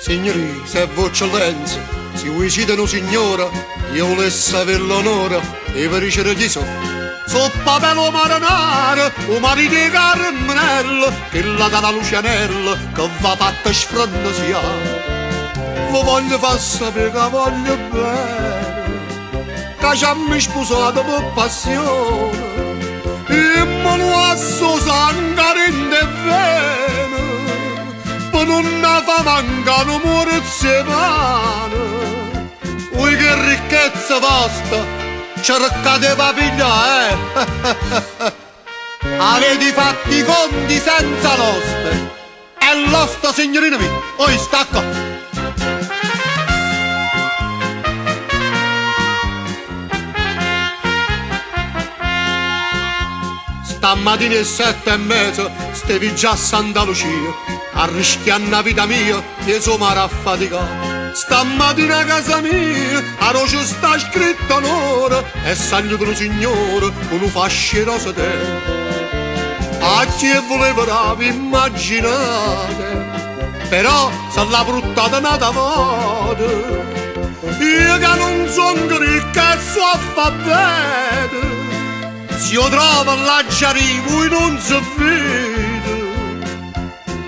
Signori, se voi eccellenza, se voi siete un signore, io volessi avere l'onore e per ricevere chi so. Soppa per lo marinare, o marito di Carmenello, che la dà la Lucianella, che va fatta sfrondosía. Vi voglio far sapere che voglio bene, che ci hanno sposato per passione, e me lo asso sangue in de vene, per non fa mancare un murizzo pane. Voi che ricchezza vostra, cercate papiglia, avete fatto i conti senza l'oste, e l'oste, signorina mia, oi stacco. Stamattina alle 7:30 stevi già a Santa Lucia, arrischiando la vita mia, che sono affaticato. Stamattina a casa mia, a roce sta scritto onore, e saluto un signore con un fascio rosa te. A chi voleva vi immaginate, però se l'ha bruttata nata volta. Io che non sono ricco e so alfabeto, se io trovo là ci arrivo e non si vede.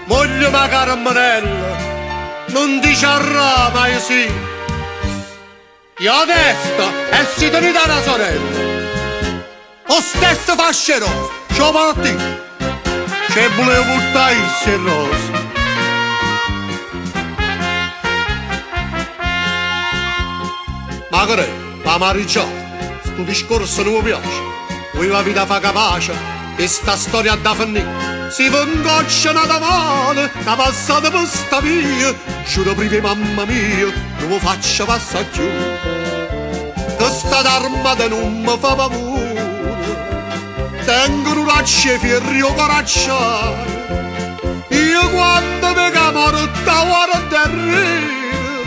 Moglie ma Carmenella, non dice arra mai sì. Io a destra e si tenete la sorella, o stesso fascero, ce lo porti, ce volevo buttare il rosa. Ma che la mariciata, sto discorso non mi piace. Voi la vita fa capace, e sta storia da finire. Si vangocciano da male, da passata per sta via. Giuro prima mamma mia, non mi faccio passare più. Questa armata non mi fa paura, tengono un raccio fierri o coracciare. Io quando mi camorta guarda e rio,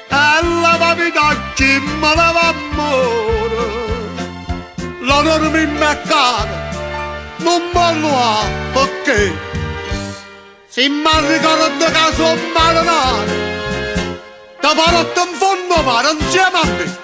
e la vita chi me la va amore. L'onore mi meccata, non mollo ha, perché? Se mi ricordo che sono marinare, ti porto in fondo mare insieme a me.